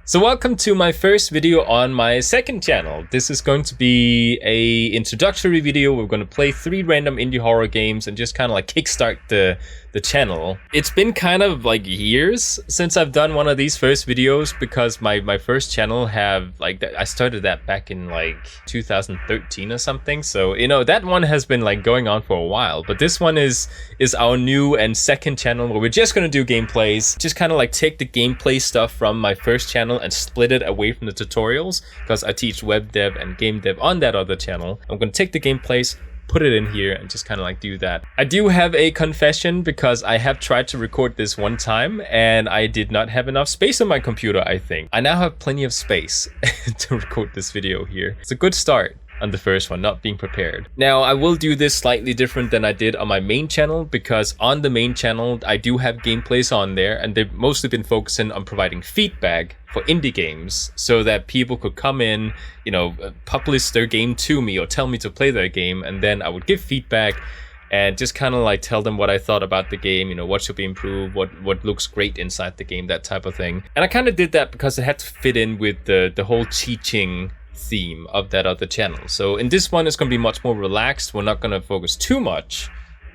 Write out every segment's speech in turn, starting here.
So welcome to my first video on my second channel. This is going to be a introductory video. We're going to play 3 random indie horror games and just kind of like kickstart the channel. It's been kind of like years since I've done one of these first videos because my first channel have like I started that back in like 2013 or something. So you know that one has been like going on for a while, but this one is our new and second channel where we're just going to do gameplays. Just kind of like take the gameplay stuff from my first channel and split it away from the tutorials because I teach web dev and game dev on that other channel. I'm going to take the gameplays, put it in here, and just kind of like do that. I do have a confession because I have tried to record this one time and I did not have enough space on my computer. I think I now have plenty of space to record this video here. It's a good start on the first one, not being prepared. Now I will do this slightly different than I did on my main channel because on the main channel I do have gameplays on there and they've mostly been focusing on providing feedback for indie games so that people could come in, you know, publish their game to me or tell me to play their game, and then I would give feedback and just kind of like tell them what I thought about the game, you know, what should be improved, what looks great inside the game, that type of thing. And I kind of did that because it had to fit in with the whole teaching theme of that other channel. So in this one it's going to be much more relaxed. We're not going to focus too much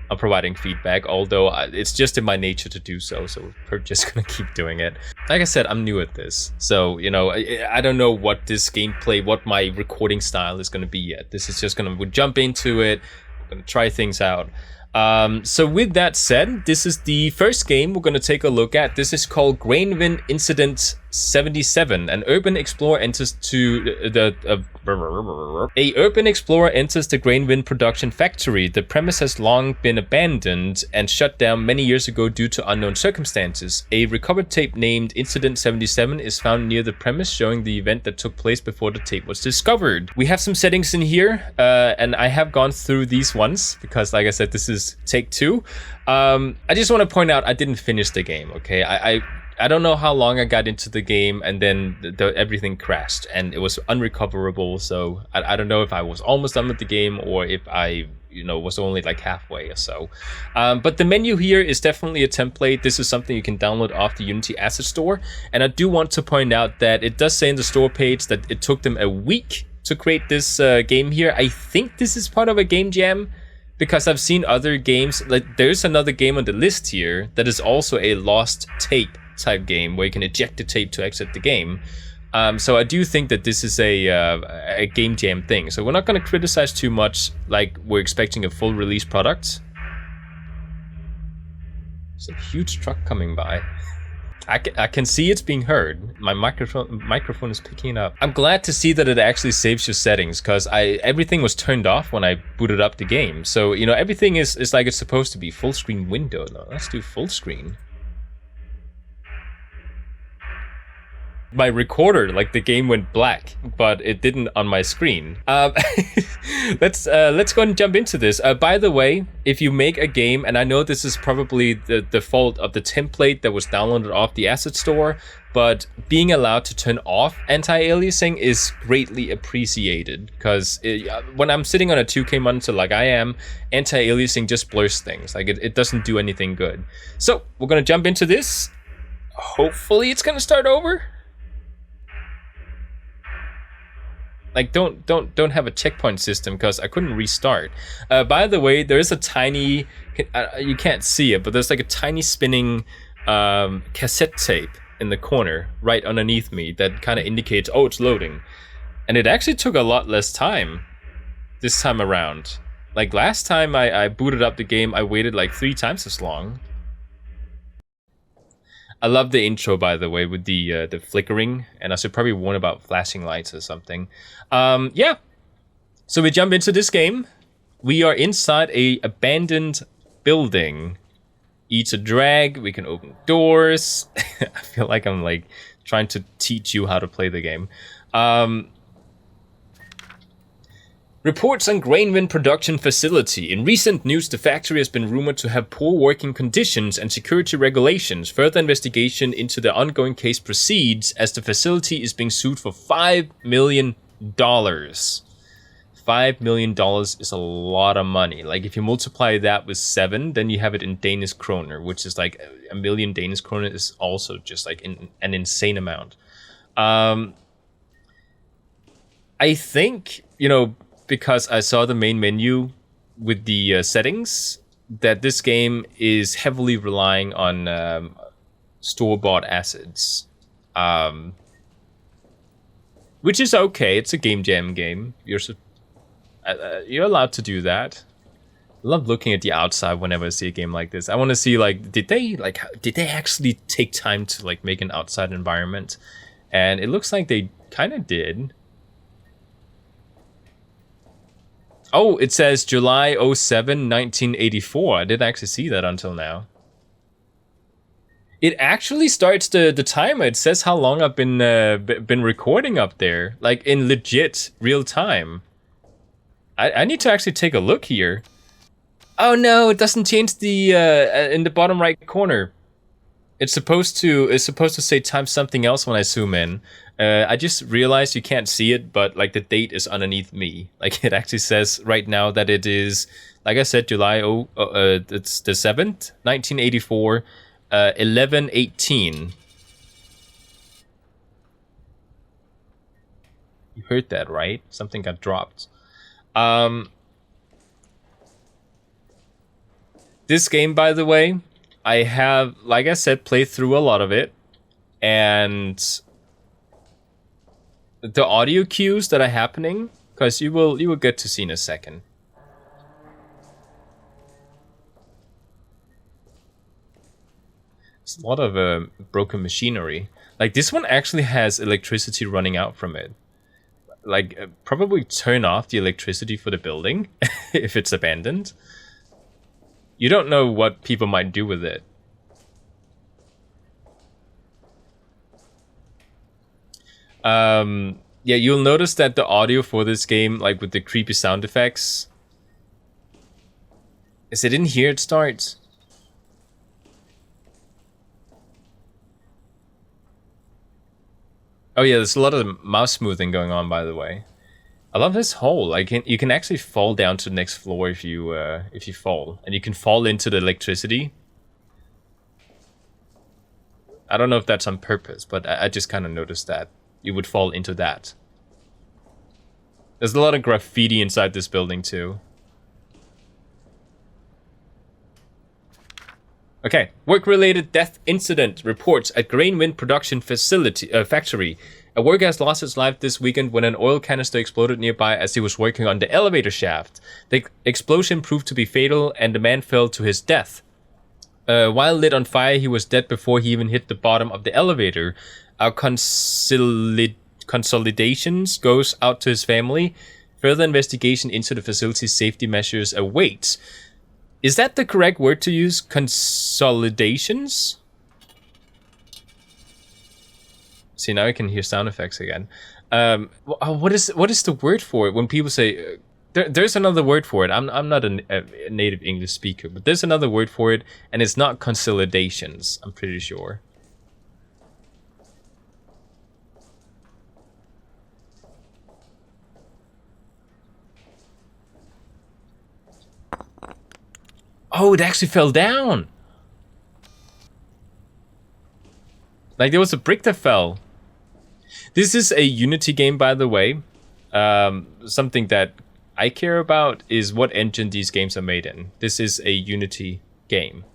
on providing feedback, although it's just in my nature to do so we're just going to keep doing it. Like I said, I'm new at this, so you know, I don't know what this gameplay, what my recording style is going to be yet. This is just going to jump into it. We're going to try things out. So with that said, this is the first game we're going to take a look at. This is called Grainwind Incident 77. An urban explorer enters the Grainwind production factory. The premise has long been abandoned and shut down many years ago due to unknown circumstances. A recovered tape named Incident 77 is found near the premise, showing the event that took place before the tape was discovered. We have some settings in here, and I have gone through these ones because, like I said, this is take 2. I just want to point out I didn't finish the game, okay? I don't know how long I got into the game and then everything crashed and it was unrecoverable. So I don't know if I was almost done with the game or if I, you know, was only like halfway or so. But the menu here is definitely a template. This is something you can download off the Unity Asset Store. And I do want to point out that it does say in the store page that it took them a week to create this game here. I think this is part of a game jam, because I've seen other games, like there's another game on the list here that is also a lost tape type game where you can eject the tape to exit the game. So I do think that this is a game jam thing. So we're not going to criticize too much like we're expecting a full release product. There's a huge truck coming by. I can see it's being heard. My microphone is picking it up. I'm glad to see that it actually saves your settings because everything was turned off when I booted up the game. So, you know, everything is like it's supposed to be. Full screen window. No, let's do full screen. My recorder, like the game went black, but it didn't on my screen. Let's go and jump into this. By the way, if you make a game, and I know this is probably the fault of the template that was downloaded off the asset store, but being allowed to turn off anti-aliasing is greatly appreciated because when I'm sitting on a 2K monitor like I am, anti-aliasing just blurs things. Like it doesn't do anything good. So we're gonna jump into this. Hopefully it's gonna start over. Like don't have a checkpoint system because I couldn't restart. By the way, there is a tiny, you can't see it, but there's like a tiny spinning cassette tape in the corner right underneath me that kind of indicates, oh, it's loading. And it actually took a lot less time this time around. Like last time I booted up the game, I waited like 3 times as long. I love the intro, by the way, with the flickering, and I should probably warn about flashing lights or something. Yeah, so we jump into this game. We are inside a abandoned building. Eats a drag. We can open doors. I feel like I'm like trying to teach you how to play the game. Reports on Grainwind production facility. In recent news, the factory has been rumored to have poor working conditions and security regulations. Further investigation into the ongoing case proceeds as the facility is being sued for $5 million. $5 million is a lot of money. Like if you multiply that with 7, then you have it in Danish kroner, which is like a million Danish kroner is also just like an insane amount. I think, you know, because I saw the main menu with the settings, that this game is heavily relying on store-bought assets. Which is okay. It's a game jam game. You're allowed to do that. I love looking at the outside whenever I see a game like this. I want to see, like, did they actually take time to like make an outside environment? And it looks like they kind of did. Oh, it says July 07, 1984. I didn't actually see that until now. It actually starts the timer. It says how long I've been recording up there, like in legit real time. I need to actually take a look here. Oh no, it doesn't change the in the bottom right corner. It's supposed to say time something else when I zoom in. I just realized you can't see it, but like the date is underneath me. Like it actually says right now that it is, like I said, July it's the 7th, 1984, 11:18. You heard that, right? Something got dropped. This game, by the way, I have, like I said, played through a lot of it, and the audio cues that are happening, because you will get to see in a second. It's a lot of broken machinery. Like this one actually has electricity running out from it. Like probably turn off the electricity for the building if it's abandoned. You don't know what people might do with it. Yeah, you'll notice that the audio for this game, like with the creepy sound effects, is it in here it starts? Oh yeah, there's a lot of mouse smoothing going on, by the way. I love this hole. Like you can actually fall down to the next floor if you fall, and you can fall into the electricity. I don't know if that's on purpose, but I just kind of noticed that you would fall into that. There's a lot of graffiti inside this building too. Okay, work-related death incident reports at Grainwind production factory. A worker has lost his life this weekend when an oil canister exploded nearby as he was working on the elevator shaft. The explosion proved to be fatal and the man fell to his death. While lit on fire, he was dead before he even hit the bottom of the elevator. Our consolidations goes out to his family. Further investigation into the facility's safety measures awaits. Is that the correct word to use? Consolidations? See, now I can hear sound effects again. What is the word for it when people say... there's another word for it. I'm not a native English speaker, but there's another word for it, and it's not consolidations, I'm pretty sure. Oh, it actually fell down. Like there was a brick that fell. This is a Unity game, by the way. Something that I care about is what engine these games are made in. This is a Unity game.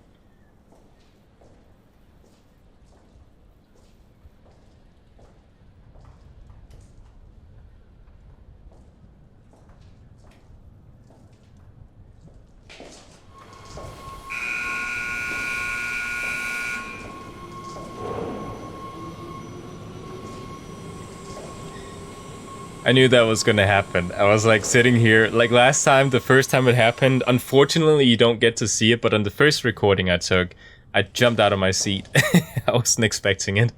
I knew that was gonna happen. I was like sitting here, like last time, the first time it happened, unfortunately you don't get to see it, but on the first recording I took, I jumped out of my seat. I wasn't expecting it.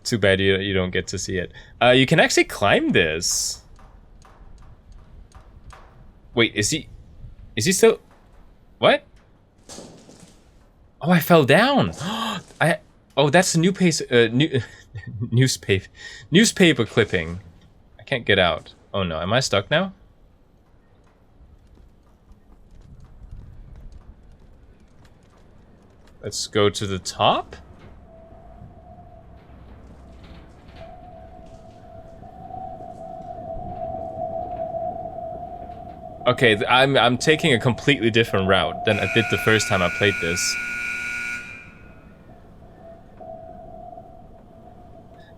Too bad you don't get to see it. You can actually climb this. Wait, is he still... What? Oh, I fell down. Oh, that's a newspaper clipping. I can't get out. Oh no, am I stuck now? Let's go to the top. Okay, I'm taking a completely different route than I did the first time I played this.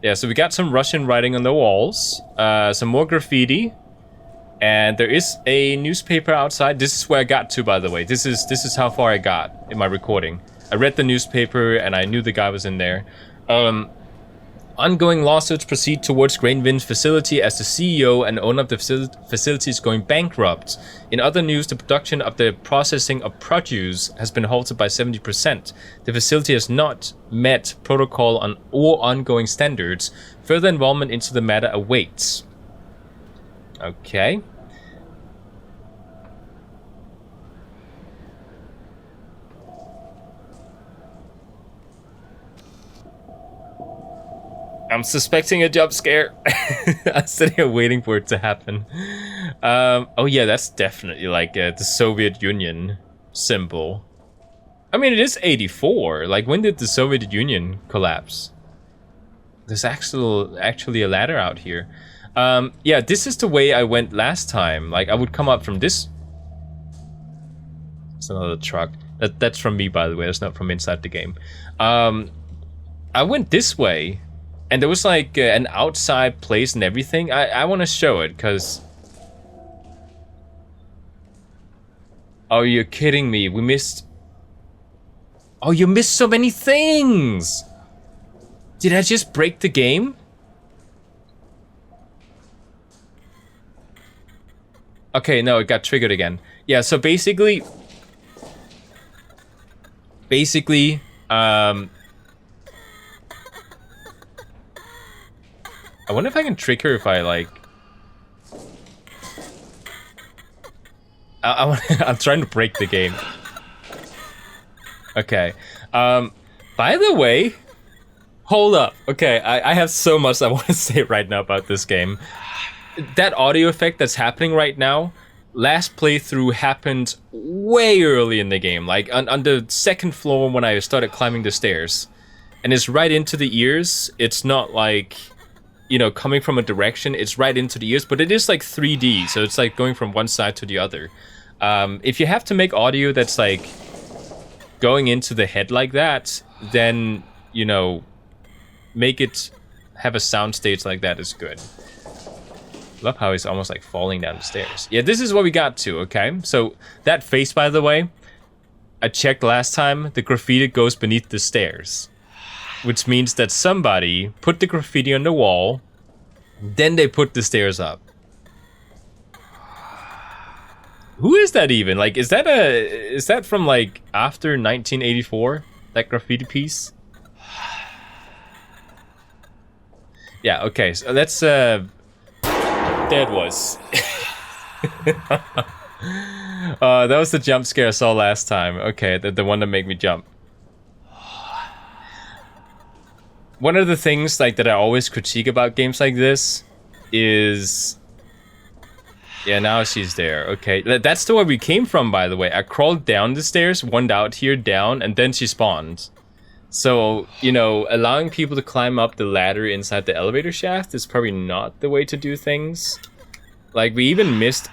Yeah, so we got some Russian writing on the walls, some more graffiti, and there is a newspaper outside. This is where I got to, by the way. This is how far I got in my recording. I read the newspaper and I knew the guy was in there. Ongoing lawsuits proceed towards Grainwind facility as the CEO and owner of the facility is going bankrupt. In other news, the production of the processing of produce has been halted by 70%. The facility has not met protocol on or ongoing standards. Further involvement into the matter awaits. Okay. I'm suspecting a jump scare. I'm sitting here waiting for it to happen. Oh yeah, that's definitely like the Soviet Union symbol. I mean, it is 84. Like, when did the Soviet Union collapse? There's actually a ladder out here. Yeah, this is the way I went last time. Like, I would come up from this. It's another truck. That's from me, by the way. That's not from inside the game. I went this way. And there was like an outside place and everything. I want to show it because... Oh, you're kidding me. We missed... Oh, you missed so many things! Did I just break the game? Okay, no, it got triggered again. Yeah, so basically... I wonder if I can trick her if I like... I'm trying to break the game. Okay. By the way... Hold up. Okay, I have so much I want to say right now about this game. That audio effect that's happening right now, last playthrough happened way early in the game. Like on the second floor when I started climbing the stairs. And it's right into the ears. It's not like... you know, coming from a direction, it's right into the ears, but it is like 3D, so it's like going from one side to the other. If you have to make audio that's like going into the head like that, then, you know, make it have a sound stage like that is good. Love how he's almost like falling down the stairs. Yeah, this is what we got to, okay? So that face, by the way, I checked last time, the graffiti goes beneath the stairs. Which means that somebody put the graffiti on the wall, then they put the stairs up. Who is that even? Like, is that from like after 1984? That graffiti piece? Yeah, okay, so that's there it was. That was the jump scare I saw last time. Okay, the one that made me jump. One of the things like that I always critique about games like this is... Yeah, now she's there. Okay, that's the way we came from, by the way. I crawled down the stairs, one out here, down, and then she spawned. So, you know, allowing people to climb up the ladder inside the elevator shaft is probably not the way to do things. Like, we even missed,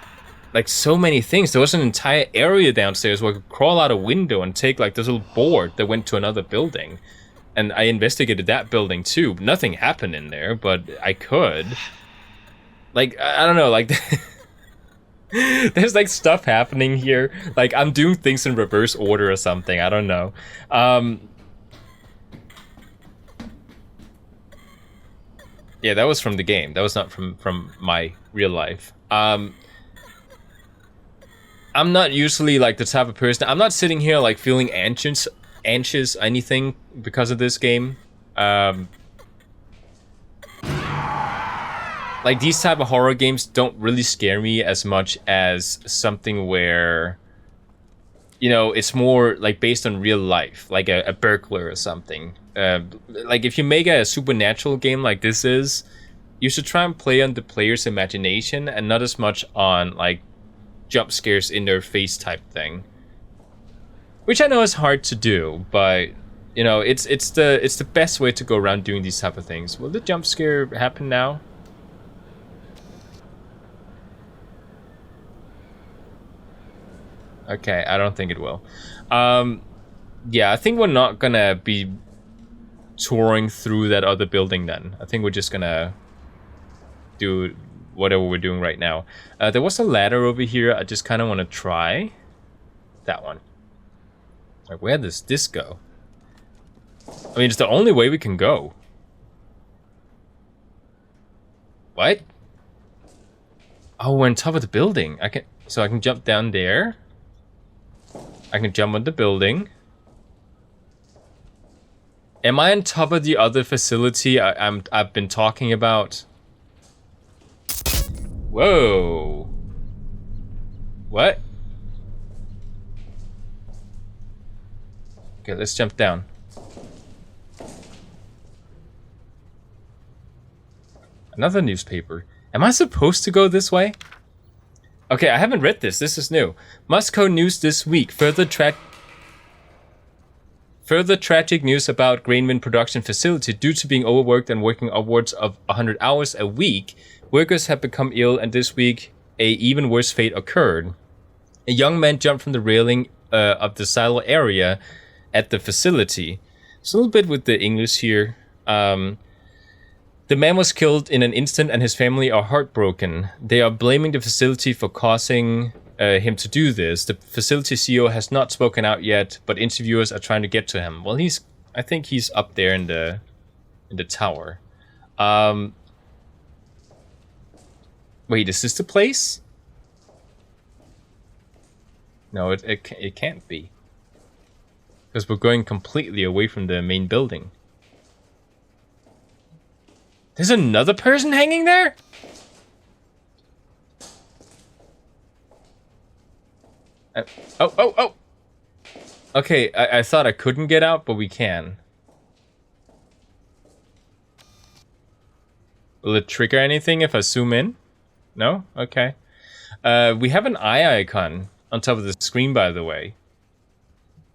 like, so many things. There was an entire area downstairs where I could crawl out a window and take, like, this little board that went to another building. And I investigated that building too. Nothing happened in there, but I could. Like, I don't know, like... There's like stuff happening here. Like, I'm doing things in reverse order or something. I don't know. Yeah, that was from the game. That was not from my real life. I'm not usually like the type of person... I'm not sitting here like feeling anxious anything because of this game. Like, these type of horror games don't really scare me as much as something where, you know, it's more like based on real life, like a burglar or something. Like, if you make a supernatural game like this is, you should try and play on the player's imagination and not as much on like jump scares in their face type thing. Which I know is hard to do, but you know, it's the best way to go around doing these type of things. Will the jump scare happen now? Okay, I don't think it will. Yeah, I think we're not gonna be touring through that other building then. I think we're just gonna do whatever we're doing right now. There was a ladder over here. I just kind of want to try that one. Like, where does this go? I mean, it's the only way we can go. What? Oh, we're on top of the building. So I can jump down there. I can jump on the building. Am I on top of the other facility I've been talking about? Whoa. What? Okay, let's jump down. Another newspaper. Am I supposed to go this way? Okay, I haven't read this. This is new. Moscow news this week. Further tragic news about Grainwind production facility. Due to being overworked and working upwards of 100 hours a week, workers have become ill, and this week a even worse fate occurred. A young man jumped from the railing of the silo area at the facility. It's a little bit with the English here. The man was killed in an instant and his family are heartbroken. They are blaming the facility for causing him to do this. The facility CEO has not spoken out yet, but interviewers are trying to get to him. Well, I think he's up there in the tower. Wait, is this the place? No, it can't be. Because we're going completely away from the main building. There's another person hanging there? Oh. Okay, I thought I couldn't get out, but we can. Will it trigger anything if I zoom in? No? Okay. We have an eye icon on top of the screen, by the way.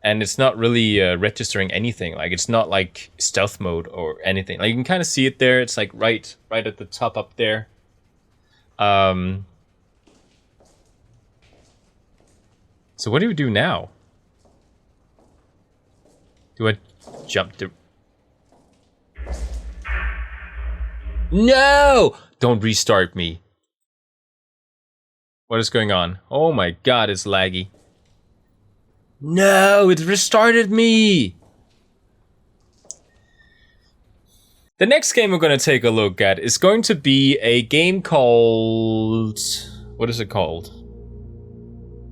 And it's not really registering anything. Like, it's not like stealth mode or anything. Like, you can kind of see it there. It's like right at the top up there. So what do we do now? Do I jump to... No! Don't restart me. What is going on? Oh my god, it's laggy. No, it restarted me! The next game we're going to take a look at is going to be a game called... What is it called?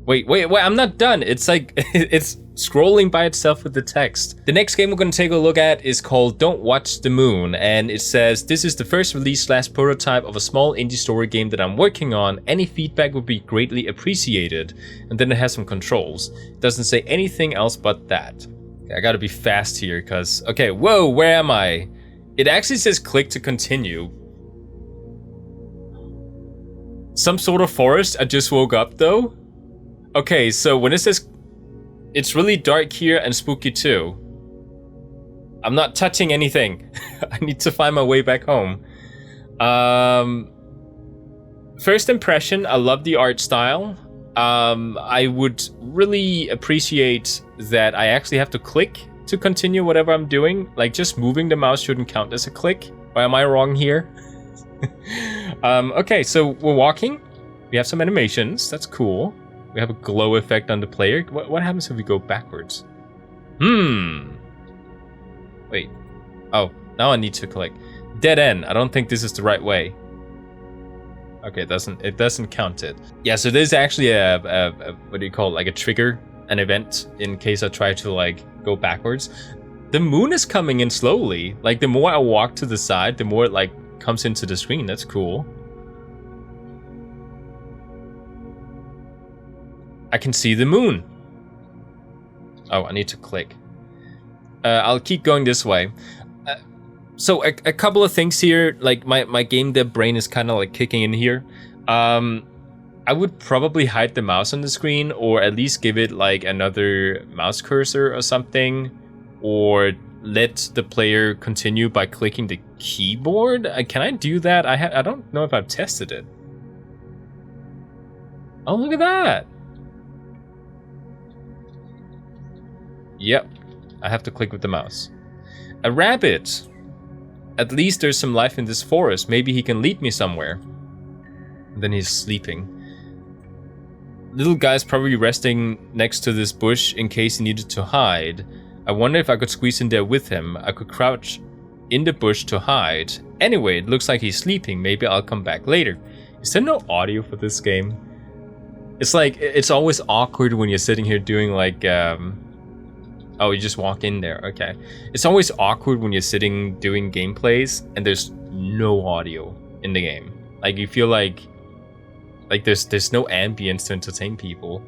Wait, I'm not done. It's like, it's scrolling by itself with the text. The next game we're going to take a look at is called Don't Watch the Moon, and it says, this is the first release / prototype of a small indie story game that I'm working on. Any feedback would be greatly appreciated. And then it has some controls. It doesn't say anything else but that. Okay, I gotta be fast here, because, okay, whoa, where am I? It actually says click to continue. Some sort of forest. I just woke up though. Okay, so when it says it's really dark here and spooky too. I'm not touching anything. I need to find my way back home. First impression, I love the art style. I would really appreciate that I actually have to click to continue whatever I'm doing. Like, just moving the mouse shouldn't count as a click. Or am I wrong here? Okay, so we're walking. We have some animations. That's cool. We have a glow effect on the player. What happens if we go backwards? Wait. Oh, now I need to click. Dead end. I don't think this is the right way. Okay, it doesn't count it. Yeah, so there's actually a what do you call it? Like a trigger, an event in case I try to like go backwards. The moon is coming in slowly. Like, the more I walk to the side, the more it like comes into the screen. That's cool. I can see the moon. Oh, I need to click. I'll keep going this way. So a couple of things here, like my game dev brain is kind of like kicking in here. I would probably hide the mouse on the screen, or at least give it like another mouse cursor or something, or let the player continue by clicking the keyboard. Can I do that? I don't know if I've tested it. Oh, look at that. Yep, I have to click with the mouse. A rabbit! At least there's some life in this forest. Maybe he can lead me somewhere. And then he's sleeping. Little guy's probably resting next to this bush in case he needed to hide. I wonder if I could squeeze in there with him. I could crouch in the bush to hide. Anyway, it looks like he's sleeping. Maybe I'll come back later. Is there no audio for this game? It's like, it's always awkward when you're sitting here doing like, oh, you just walk in there, okay. It's always awkward when you're sitting doing gameplays and there's no audio in the game. Like, you feel like there's no ambience to entertain people.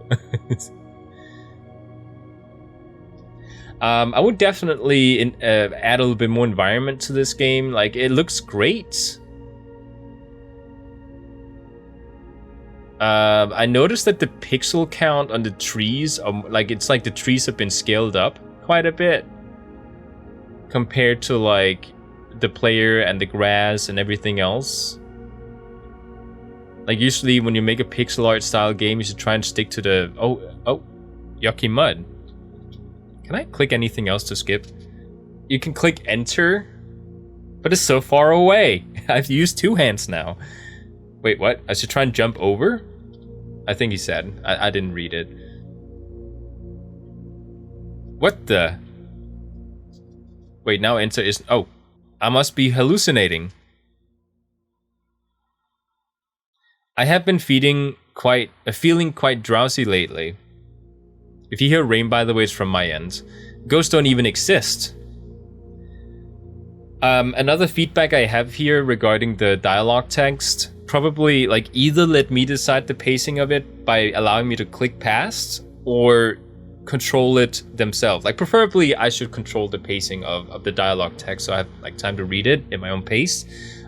I would definitely add a little bit more environment to this game. Like, it looks great. I noticed that the pixel count on the trees, it's like the trees have been scaled up quite a bit compared to like the player and the grass and everything else. Like, usually when you make a pixel art style game, you should try and stick to the oh yucky mud. Can I click anything else to skip? You can click enter, but it's so far away. I've used 2 hands now. Wait, what? I should try and jump over? I think he said. I didn't read it. What the? Wait, now enter is... Oh, I must be hallucinating. I have been feeling quite drowsy lately. If you hear rain, by the way, it's from my end. Ghosts don't even exist. Another feedback I have here regarding the dialogue text, probably like either let me decide the pacing of it by allowing me to click past, or control it themselves. Like, preferably I should control the pacing of the dialogue text so I have like time to read it in my own pace.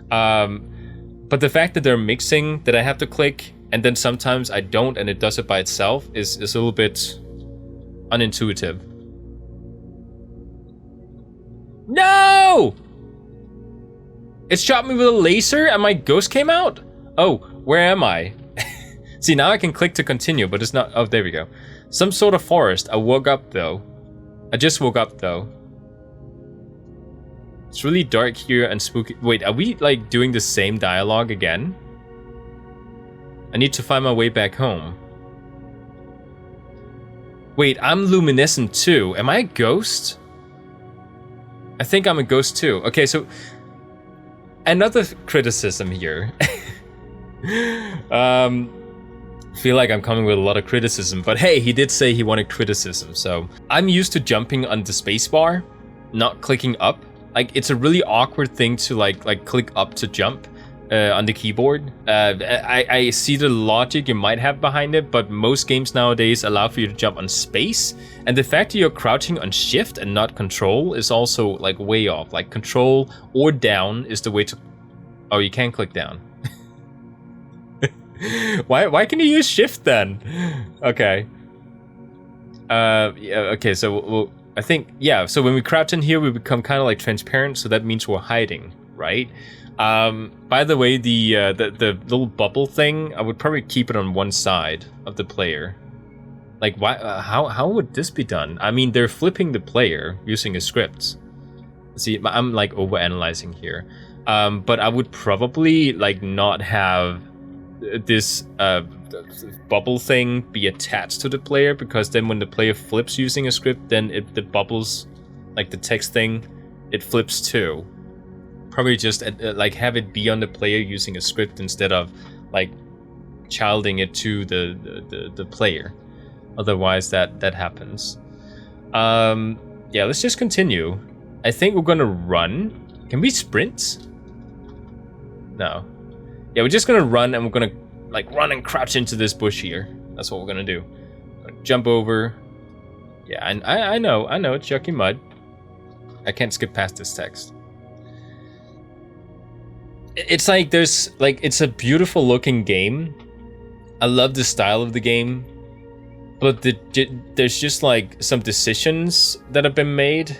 But the fact that they're mixing, that I have to click and then sometimes I don't and it does it by itself is a little bit unintuitive. No! It shot me with a laser and my ghost came out? Oh, where am I? See, now I can click to continue, but it's not... Oh, there we go. Some sort of forest. I woke up, though. I just woke up, though. It's really dark here and spooky. Wait, are we, like, doing the same dialogue again? I need to find my way back home. Wait, I'm luminescent, too. Am I a ghost? I think I'm a ghost, too. Okay, so... Another criticism here. Feel like I'm coming with a lot of criticism, but hey, he did say he wanted criticism, so I'm used to jumping on the spacebar, not clicking up. Like, it's a really awkward thing to like click up to jump on the keyboard. I see the logic you might have behind it, but most games nowadays allow for you to jump on space, and the fact that you're crouching on shift and not control is also like way off. Like, control or down is the way to... Oh, you can click down. Why can you use shift then? Okay. Yeah, okay, so I think, yeah, so when we crouch in here, we become kind of like transparent, so that means we're hiding, right? By the way, the little bubble thing, I would probably keep it on one side of the player. Like, why? How would this be done? I mean, they're flipping the player using a script. See, I'm like overanalyzing here. But I would probably like not have this bubble thing be attached to the player, because then when the player flips using a script, then the bubbles, like the text thing, it flips too. Probably just like have it be on the player using a script instead of like childing it to the player. Otherwise that happens. Yeah, let's just continue. I think we're gonna run. Can we sprint? No. Yeah, we're just gonna run, and we're gonna like run and crouch into this bush here. That's what we're gonna do. Jump over. Yeah, I know it's yucky mud. I can't skip past this text. It's like there's like, it's a beautiful looking game. I love the style of the game, but there's just like some decisions that have been made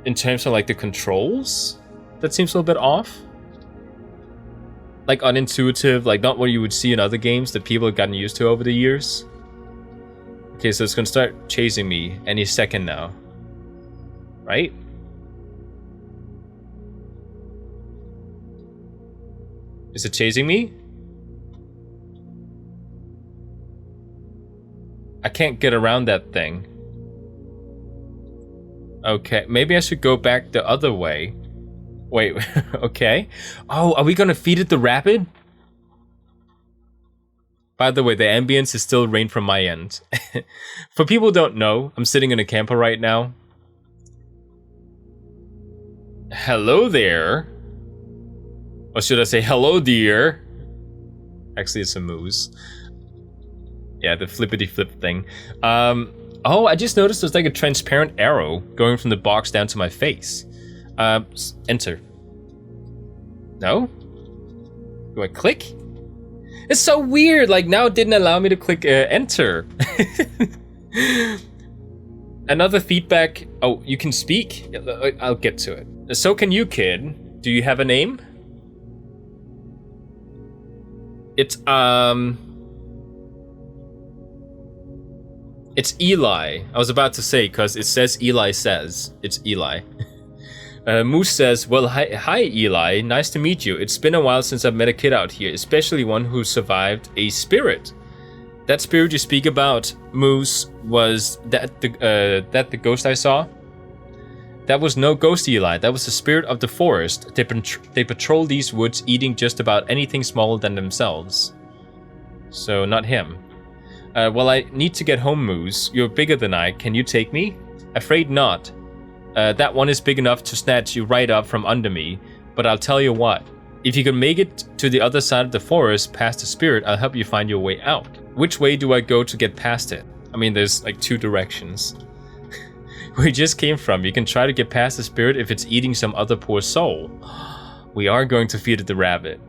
in terms of like the controls that seems a little bit off. Like unintuitive, like not what you would see in other games that people have gotten used to over the years. Okay, so it's gonna start chasing me any second now. Right? Is it chasing me? I can't get around that thing. Okay, maybe I should go back the other way. Wait, okay. Oh, are we gonna feed it the rabbit? By the way, the ambience is still rain from my end. For people who don't know, I'm sitting in a camper right now. Hello there. Or should I say hello dear? Actually, it's a moose. Yeah, the flippity flip thing. Oh, I just noticed there's like a transparent arrow going from the box down to my face. Enter. No? Do I click? It's so weird, like now it didn't allow me to click enter. Another feedback. Oh, you can speak? I'll get to it. So can you, kid. Do you have a name? It's Eli. I was about to say, because it says Eli says. It's Eli. Moose says, well, hi Eli, nice to meet you. It's been a while since I've met a kid out here, especially one who survived a spirit. That spirit you speak about, Moose, was that the ghost I saw? That was no ghost, Eli. That was the spirit of the forest. They patrol these woods, eating just about anything smaller than themselves. So, not him. Well, I need to get home, Moose. You're bigger than I. Can you take me? Afraid not. That one is big enough to snatch you right up from under me. But I'll tell you what. If you can make it to the other side of the forest, past the spirit, I'll help you find your way out. Which way do I go to get past it? I mean, there's like 2 directions. Where you just came from, you can try to get past the spirit if it's eating some other poor soul. We are going to feed it the rabbit.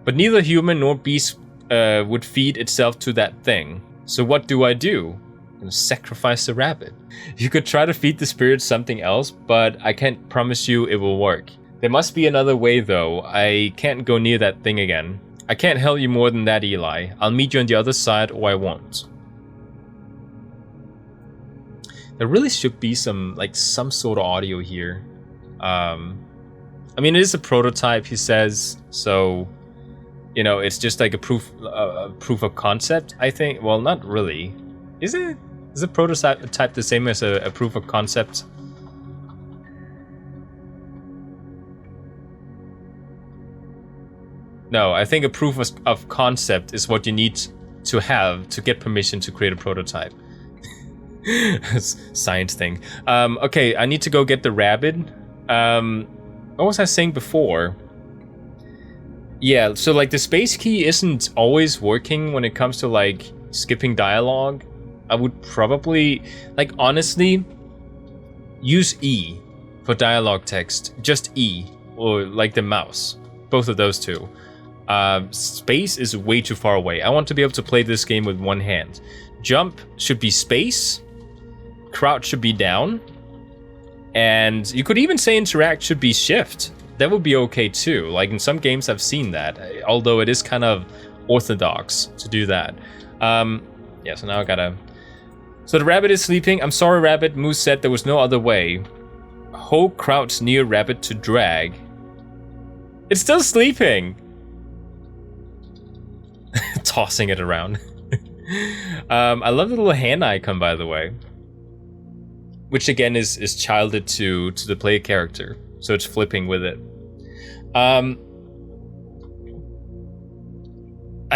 But neither human nor beast would feed itself to that thing. So what do? I'm gonna sacrifice the rabbit. You could try to feed the spirit something else, but I can't promise you it will work. There must be another way though. I can't go near that thing again. I can't help you more than that, Eli. I'll meet you on the other side or I won't. There really should be some sort of audio here. I mean, it is a prototype, he says, so you know, it's just like a proof of concept, I think. Well, not really. Is it? Is a prototype the same as a proof of concept? No, I think a proof of concept is what you need to have to get permission to create a prototype. Science thing. Okay, I need to go get the rabbit. What was I saying before? Yeah, so like the space key isn't always working when it comes to like skipping dialogue. I would probably, like, honestly, use E for dialogue text. Just E, or like the mouse. Both of those two. Space is way too far away. I want to be able to play this game with one hand. Jump should be space. Crouch should be down. And you could even say interact should be shift. That would be okay too. Like in some games I've seen that. Although it is kind of orthodox to do that. Yeah, so now I gotta... So the rabbit is sleeping. I'm sorry, rabbit. Moose said there was no other way. Hold crouch near rabbit to drag. It's still sleeping. Tossing it around. I love the little hand icon, by the way. Which again is childed to the player character. So it's flipping with it. I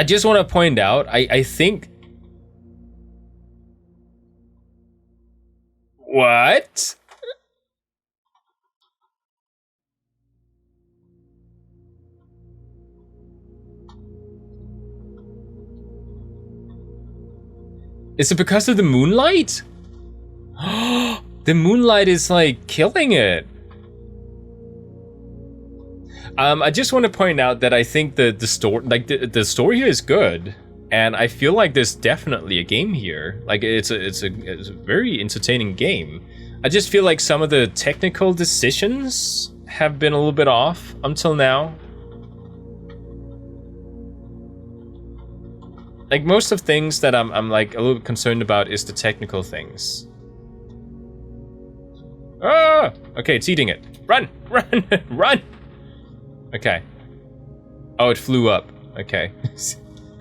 just want to point out, I think... What? Is it because of the moonlight? The moonlight is like killing it. I just want to point out that I think the story, like the story here is good, and I feel like there's definitely a game here. Like it's a very entertaining game. I just feel like some of the technical decisions have been a little bit off until now. Like, most of things that I'm like a little bit concerned about is the technical things. Ah! Okay, it's eating it. Run! Run! Run! Okay. Oh, it flew up. Okay.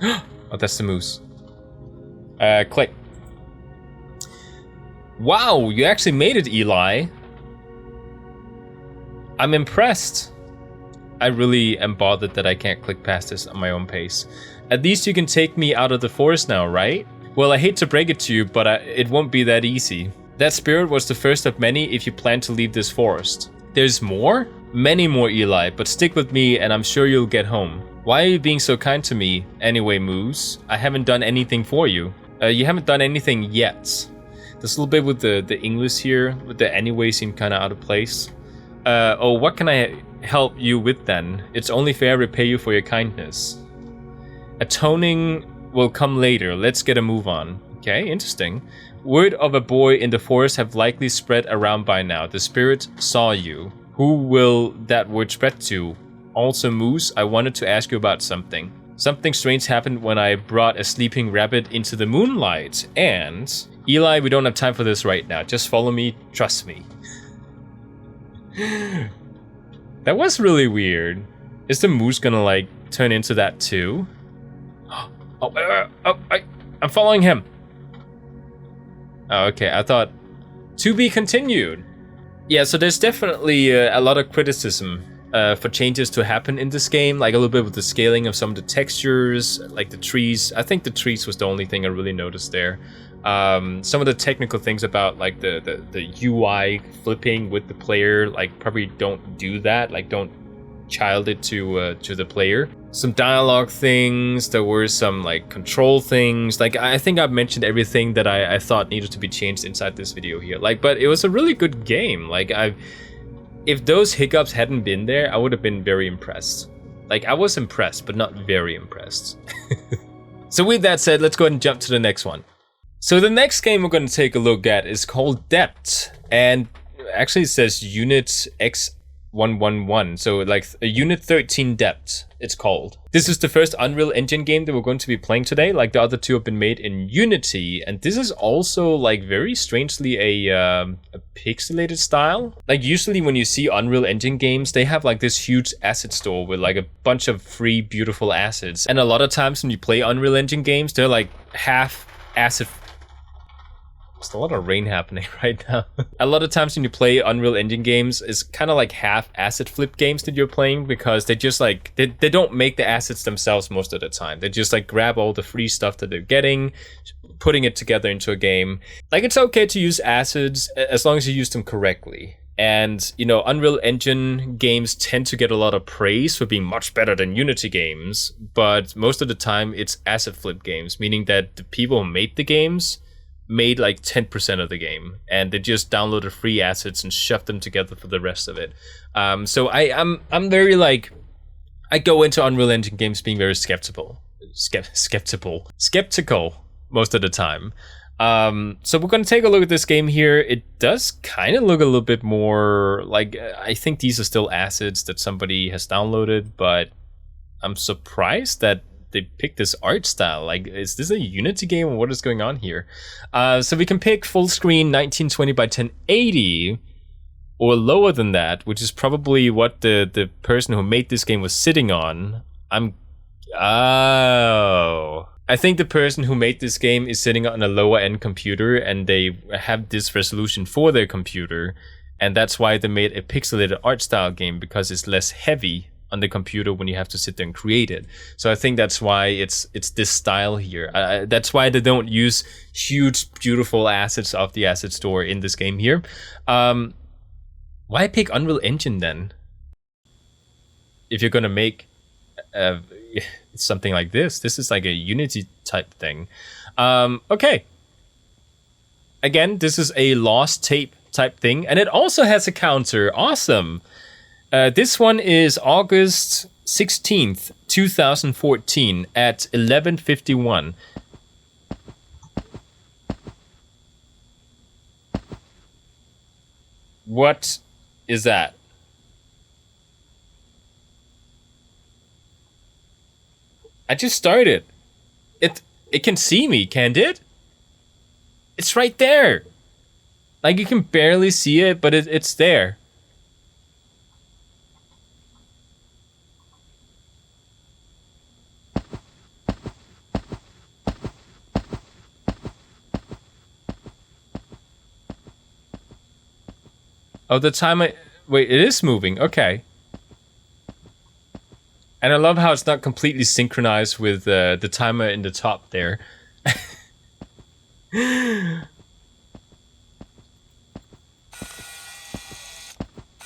Oh, that's the moose. Click. Wow, you actually made it, Eli. I'm impressed. I really am bothered that I can't click past this on my own pace. At least you can take me out of the forest now, right? Well, I hate to break it to you, but it won't be that easy. That spirit was the first of many if you plan to leave this forest. There's more? Many more, Eli, but stick with me and I'm sure you'll get home. Why are you being so kind to me? Anyway, Moose, I haven't done anything for you. You haven't done anything yet. There's a little bit with the English here, with the anyway seem kind of out of place. Oh, what can I help you with then? It's only fair I repay you for your kindness. Atoning will come later. Let's get a move on. Okay, interesting. Word of a boy in the forest have likely spread around by now. The spirit saw you. Who will that word spread to? Also, Moose, I wanted to ask you about something. Something strange happened when I brought a sleeping rabbit into the moonlight. And... Eli, we don't have time for this right now. Just follow me. Trust me. That was really weird. Is the moose gonna, like, turn into that too? I'm following him. Oh, okay, I thought... To be continued. Yeah, so there's definitely a lot of criticism for changes to happen in this game, like a little bit with the scaling of some of the textures, like the trees. I think the trees was the only thing I really noticed there. Some of the technical things about like the UI flipping with the player, like probably don't do that, like don't child it to the player. Some dialogue things, there were some like control things, like I think I've mentioned everything that I thought needed to be changed inside this video here, like, but it was a really good game. Like if those hiccups hadn't been there, I would have been very impressed. Like I was impressed, but not very impressed. So with that said, let's go ahead and jump to the next one. So the next game we're going to take a look at is called Depth, and actually it says Unit X111, so like Unit 13 Depth it's called. This is the first Unreal Engine game that we're going to be playing today, like the other two have been made in Unity, and this is also like very strangely a pixelated style. Like usually when you see Unreal Engine games, they have like this huge asset store with like a bunch of free beautiful assets, and a lot of times when you play Unreal Engine games, they're like half asset. There's a lot of rain happening right now. A lot of times when you play Unreal Engine games, it's kind of like half asset flip games that you're playing, because they just like, they don't make the assets themselves most of the time. They just like grab all the free stuff that they're getting, putting it together into a game. Like it's okay to use assets as long as you use them correctly. And, you know, Unreal Engine games tend to get a lot of praise for being much better than Unity games, but most of the time it's asset flip games, meaning that the people who made the games made like 10% of the game, and they just downloaded free assets and shoved them together for the rest of it. So I'm very like, I go into Unreal Engine games being very skeptical most of the time. So we're gonna take a look at this game here. It does kind of look a little bit more like, I think these are still assets that somebody has downloaded, but I'm surprised that they picked this art style. Like, is this a Unity game or what is going on here? So we can pick full screen 1920 by 1080 or lower than that, which is probably what the person who made this game was sitting on. I think the person who made this game is sitting on a lower end computer, and they have this resolution for their computer, and that's why they made a pixelated art style game, because it's less heavy on the computer when you have to sit there and create it. So I think that's why it's this style here. That's why they don't use huge, beautiful assets off the asset store in this game here. Why pick Unreal Engine then? If you're gonna make something like this is like a Unity type thing. Okay. Again, this is a lost tape type thing, and it also has a counter. Awesome. This one is August 16th, 2014 at 11:51. What is that? I just started. It can see me, can't it? It's right there. Like, you can barely see it, but it's there. Oh, the timer... Wait, it is moving. Okay. And I love how it's not completely synchronized with the timer in the top there.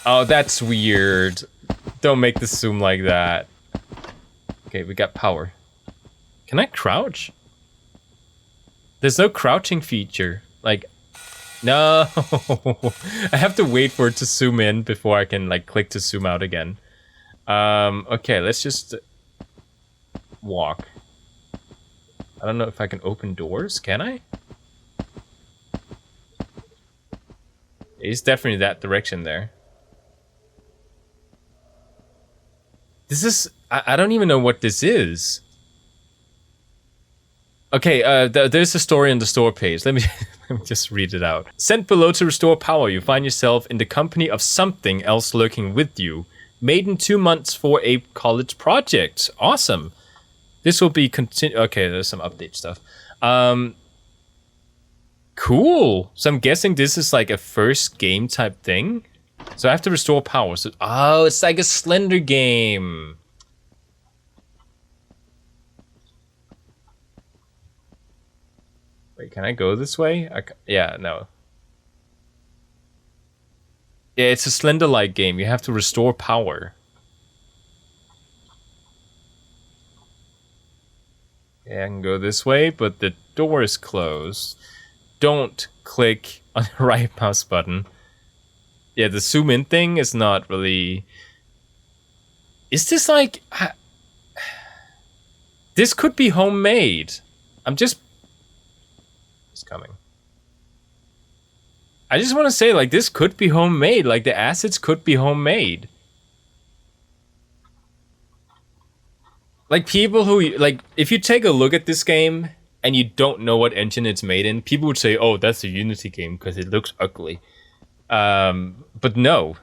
Oh, that's weird. Don't make the zoom like that. Okay, we got power. Can I crouch? There's no crouching feature. Like, no. I have to wait for it to zoom in before I can like click to zoom out again. Okay, let's just walk. I don't know if I can open doors. Can I? It's definitely that direction there. This is... I don't even know what this is. Okay, there's a story on the store page. Let me just read it out. Sent below to restore power. You find yourself in the company of something else lurking with you. Made in 2 months for a college project. Awesome. This will be okay, there's some update stuff. Cool. So I'm guessing this is like a first game type thing. So I have to restore power. So, oh, it's like a Slender game. Wait, can I go this way? Yeah, no. Yeah, it's a Slender-like game. You have to restore power. Yeah, I can go this way, but the door is closed. Don't click on the right mouse button. Yeah, the zoom in thing is not really... Is this like... This could be homemade. I'm just... It's coming. I just want to say, like, this could be homemade. Like, the assets could be homemade. Like, people who... Like, if you take a look at this game and you don't know what engine it's made in, people would say, oh, that's a Unity game because it looks ugly. But no.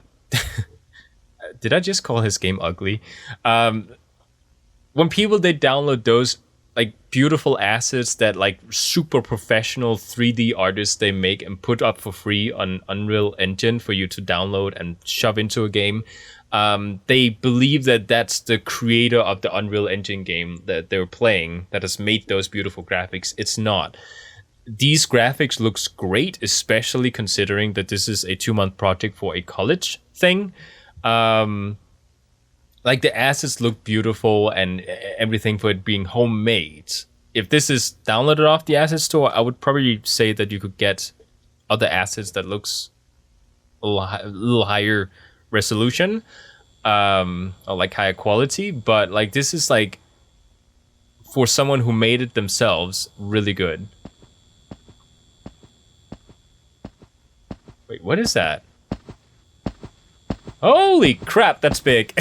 Did I just call his game ugly? When people, they download those like beautiful assets that like super professional 3D artists they make and put up for free on Unreal Engine for you to download and shove into a game, they believe that that's the creator of the Unreal Engine game that they're playing that has made those beautiful graphics. It's not. These graphics looks great, especially considering that this is a 2-month project for a college thing. Like, the assets look beautiful and everything for it being homemade. If this is downloaded off the asset store, I would probably say that you could get other assets that looks a little higher resolution, or like higher quality. But like, this is like, for someone who made it themselves, really good. Wait, what is that? Holy crap, that's big.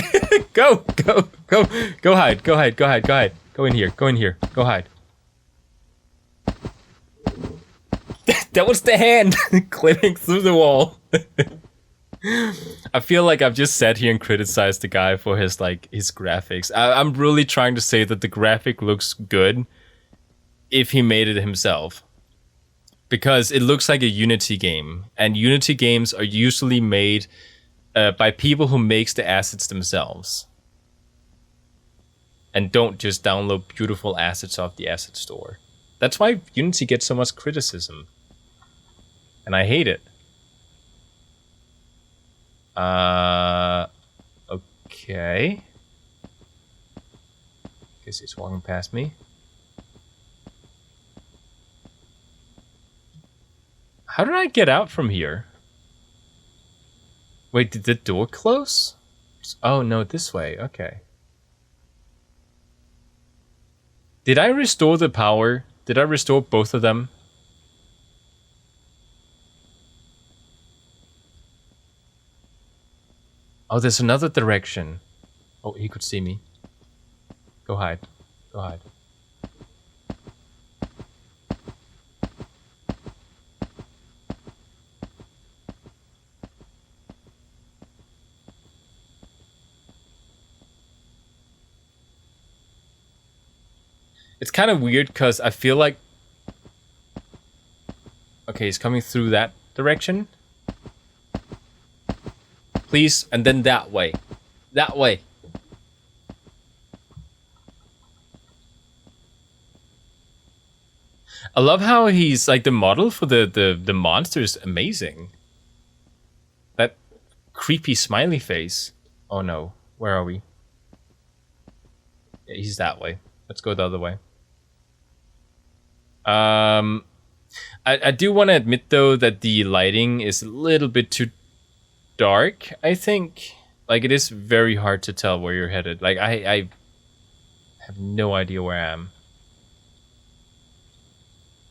Go hide, go hide, go hide, go hide. Go in here, go hide. That was the hand clipping through the wall. I feel like I've just sat here and criticized the guy for his graphics. I'm really trying to say that the graphic looks good if he made it himself. Because it looks like a Unity game. And Unity games are usually made by people who makes the assets themselves. And don't just download beautiful assets off the asset store. That's why Unity gets so much criticism. And I hate it. Okay. Guess he's walking past me. How did I get out from here? Wait, did the door close? Oh, no, this way. Okay. Did I restore the power? Did I restore both of them? Oh, there's another direction. Oh, he could see me. Go hide. Go hide. It's kind of weird because I feel like... Okay, he's coming through that direction. Please, and then that way. That way. I love how he's like the model for the monster is amazing. That creepy smiley face. Oh no, where are we? Yeah, he's that way. Let's go the other way. I do want to admit though that the lighting is a little bit too dark, I think. Like it is very hard to tell where you're headed. Like I have no idea where I am.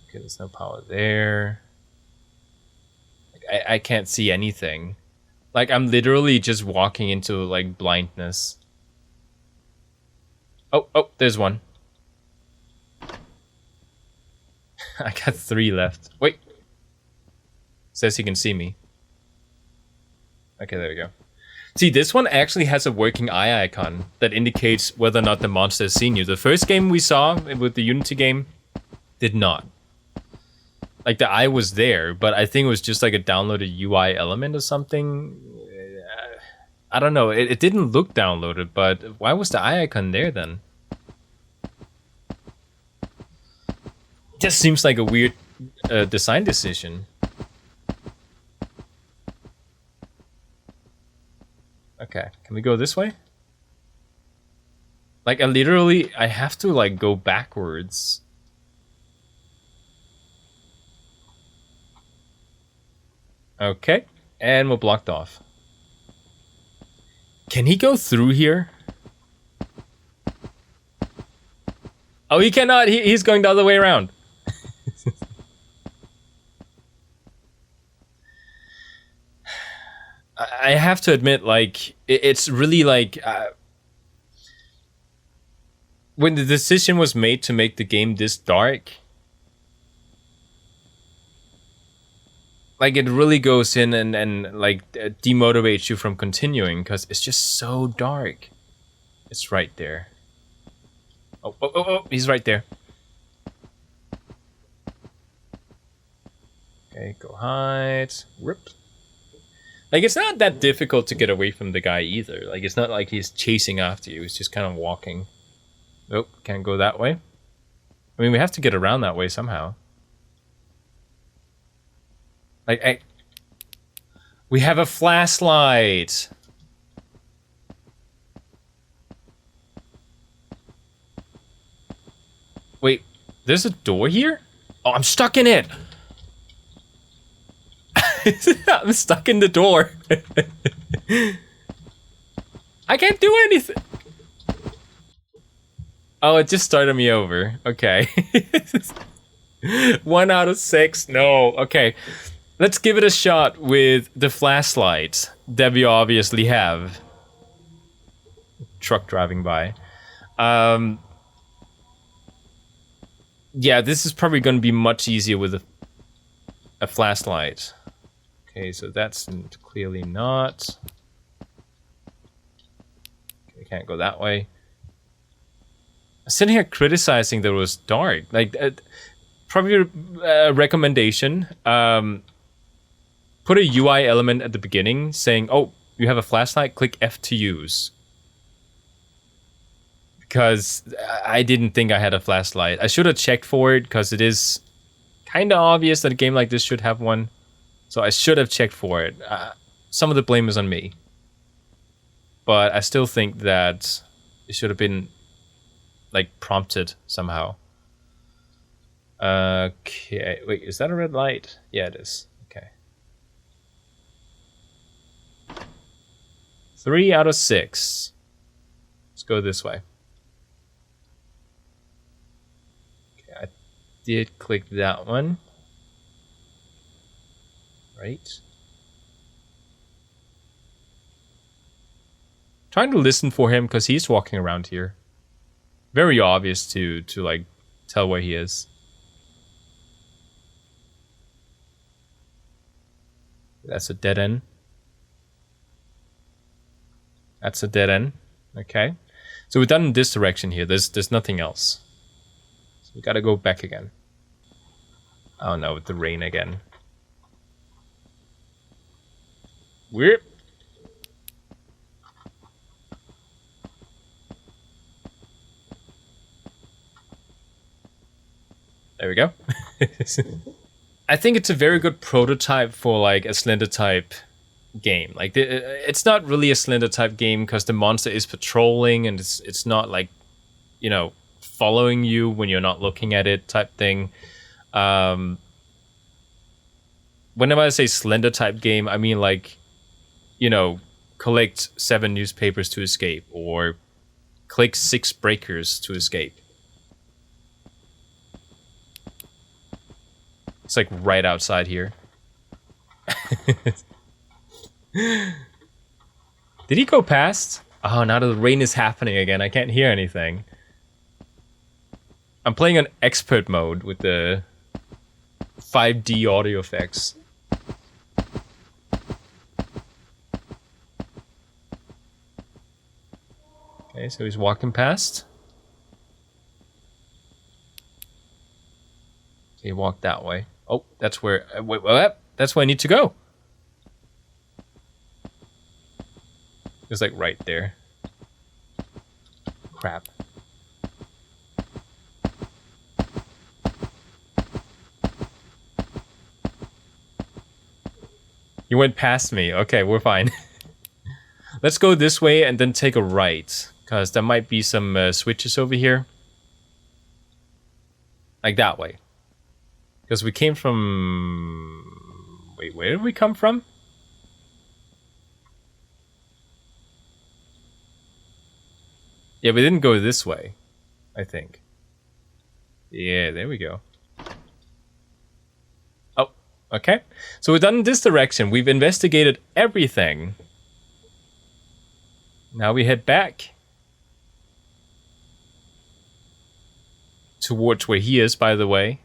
Okay, there's no power there. Like, I can't see anything. Like I'm literally just walking into like blindness. Oh, there's one. I got 3 left. Wait. Says he can see me. Okay, there we go. See, this one actually has a working eye icon that indicates whether or not the monster has seen you. The first game we saw with the Unity game did not. Like the eye was there, but I think it was just like a downloaded UI element or something. I don't know. It didn't look downloaded, but why was the eye icon there then? It just seems like a weird design decision. Okay, can we go this way? Like I have to like go backwards. Okay, and we're blocked off. Can he go through here? Oh, he cannot. He's going the other way around. I have to admit, like, it's really like... when the decision was made to make the game this dark... Like, it really goes in and like, demotivates you from continuing, because it's just so dark. It's right there. Oh, he's right there. Okay, go hide. Rip. Like, it's not that difficult to get away from the guy either. Like, it's not like he's chasing after you. He's just kind of walking. Oh, can't go that way. I mean, we have to get around that way somehow. Like, we have a flashlight. Wait, there's a door here? Oh, I'm stuck in it. I'm stuck in the door. I can't do anything. Oh, it just started me over. Okay. 1 out of 6. No. Okay. Let's give it a shot with the flashlight that we obviously have. Truck driving by. Yeah, this is probably going to be much easier with a flashlight. Okay, so that's clearly not. We can't go that way. I'm sitting here criticizing that it was dark. Like, probably a recommendation. Put a UI element at the beginning saying, oh, you have a flashlight, click F to use. Because I didn't think I had a flashlight. I should have checked for it, because it is kind of obvious that a game like this should have one. So I should have checked for it. Some of the blame is on me. But I still think that it should have been, like, prompted somehow. Okay, wait, is that a red light? Yeah, it is. Okay. 3 out of 6. Let's go this way. Okay, I did click that one. Right. Trying to listen for him because he's walking around here. Very obvious to like tell where he is. That's a dead end. That's a dead end. Okay. So we're done in this direction here. There's nothing else. So we gotta go back again. Oh no, with the rain again. Whip. There we go. I think it's a very good prototype for like a Slender type game. Like it's not really a Slender type game because the monster is patrolling and it's not like, you know, following you when you're not looking at it type thing. Whenever I say Slender type game, I mean like, you know, collect 7 newspapers to escape or click 6 breakers to escape. It's like right outside here. Did he go past? Oh, now the rain is happening again. I can't hear anything. I'm playing on expert mode with the 5D audio effects. Okay, so he's walking past. He walked that way. Oh, that's where... wait, that's where I need to go. It's like right there. Crap. You went past me. Okay, we're fine. Let's go this way and then take a right. Because there might be some switches over here. Like that way. Because we came from... Wait, where did we come from? Yeah, we didn't go this way, I think. Yeah, there we go. Oh, okay. So we've done this direction. We've investigated everything. Now we head back. Towards where he is, by the way.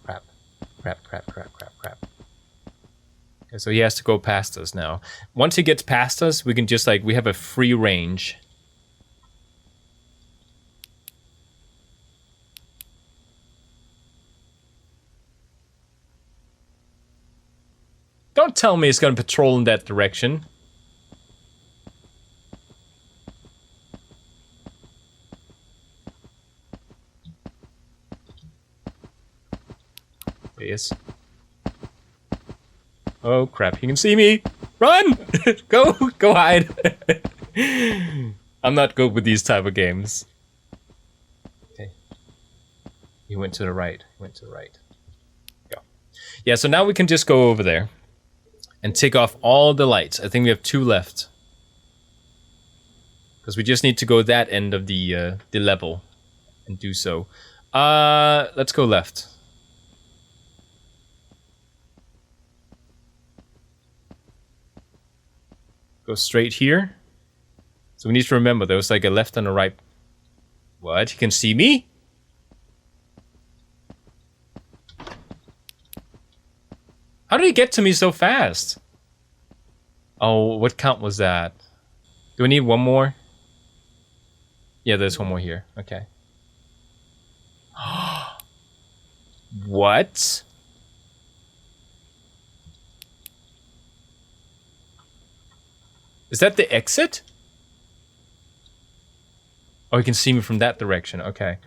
Crap. Okay, so he has to go past us now. Once he gets past us, we can just like, we have a free range. Don't tell me he's gonna patrol in that direction. There he is. Oh crap, he can see me! Run! Go hide! I'm not good with these type of games. Okay. He went to the right. Go. Yeah, so now we can just go over there. And take off all the lights. I think we have 2 left. Because we just need to go that end of the level. And do so. Let's go left. Go straight here. So we need to remember there was like a left and a right. What? He can see me? How did he get to me so fast? Oh, what count was that? Do we need one more? Yeah, there's one more here. Okay. What? Is that the exit? Oh, you can see me from that direction. Okay.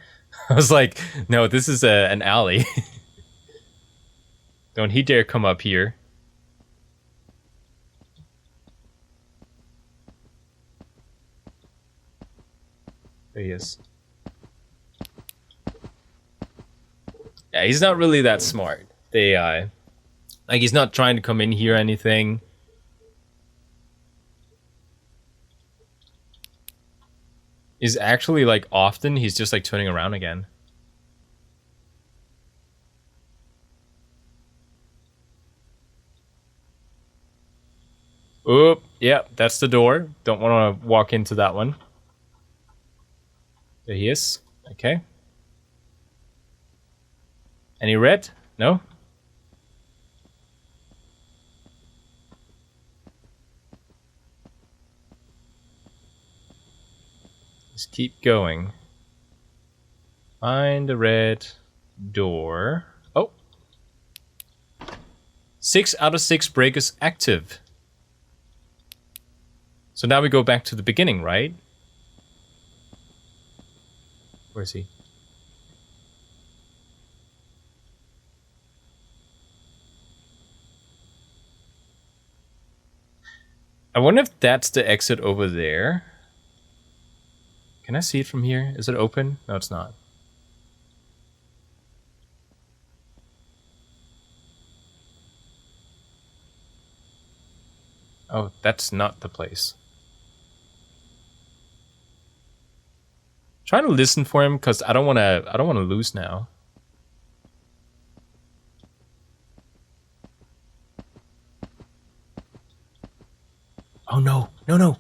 I was like, no, this is an alley. Don't he dare come up here. There he is. Yeah, he's not really that smart, the AI. Like, he's not trying to come in here or anything. Is actually, like, often he's just, like, turning around again. Oop, yeah, that's the door. Don't want to walk into that one. There he is. Okay. Any red? No? Just keep going. Find the red door. Oh. 6 out of 6 breakers active. So now we go back to the beginning, right? Where is he? I wonder if that's the exit over there. Can I see it from here? Is it open? No, it's not. Oh, that's not the place. Trying to listen for him because I don't want to lose now. Oh no, no, no.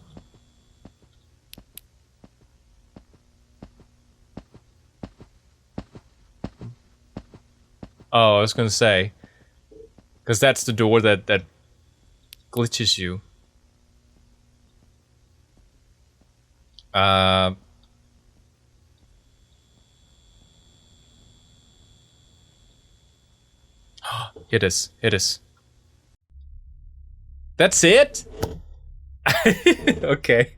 Oh, I was gonna say, because that's the door that glitches you. Hit us, hit us. That's it? Okay.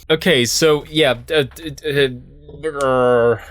Okay, so yeah,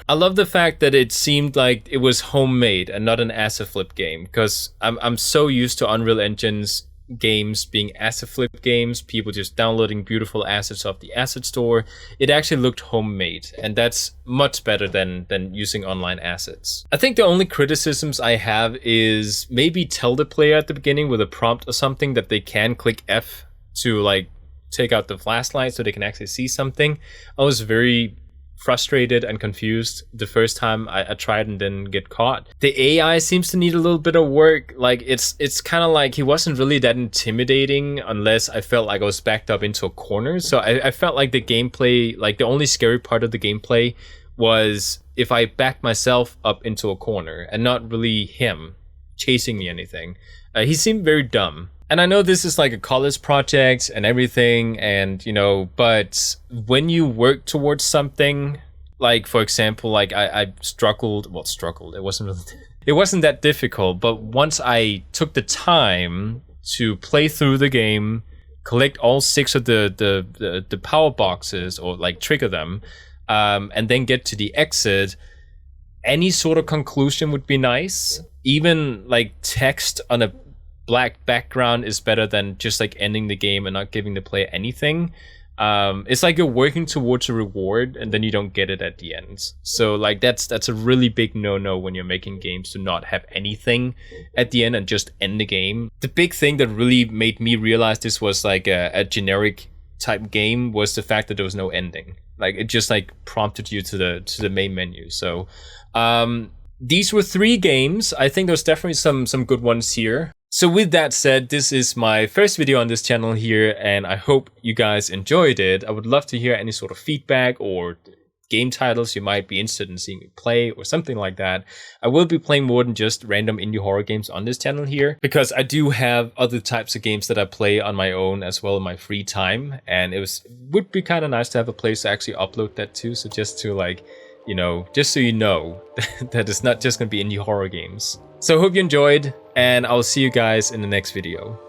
I love the fact that it seemed like it was homemade and not an asset flip game, because I'm so used to Unreal Engine's games being asset flip games, people just downloading beautiful assets off the asset store. It actually looked homemade, and that's much better than using online assets. I think the only criticisms I have is maybe tell the player at the beginning with a prompt or something that they can click F to like take out the flashlight so they can actually see something. I was very frustrated and confused the first time I tried and didn't get caught. The AI seems to need a little bit of work. Like it's kind of like he wasn't really that intimidating unless I felt like I was backed up into a corner. So I felt like the gameplay, like the only scary part of the gameplay was if I backed myself up into a corner and not really him chasing me anything. He seemed very dumb. And I know this is like a college project and everything, and you know, but when you work towards something, like for example, like I struggled, it wasn't that difficult, but once I took the time to play through the game, collect all 6 of the power boxes, or like trigger them, and then get to the exit, any sort of conclusion would be nice. Even like text on a black background is better than just like ending the game and not giving the player anything. It's like you're working towards a reward and then you don't get it at the end. So like that's a really big no-no when you're making games, to not have anything at the end and just end the game. The big thing that really made me realize this was like a generic type game was the fact that there was no ending. Like it just like prompted you to the main menu. So these were 3 games. I think there's definitely some good ones here. So with that said, this is my first video on this channel here, and I hope you guys enjoyed it. I would love to hear any sort of feedback or game titles you might be interested in seeing me play or something like that. I will be playing more than just random indie horror games on this channel here, because I do have other types of games that I play on my own as well in my free time, and would be kind of nice to have a place to actually upload that to. So just to like, you know, just so you know that it's not just gonna be indie horror games. So I hope you enjoyed, and I'll see you guys in the next video.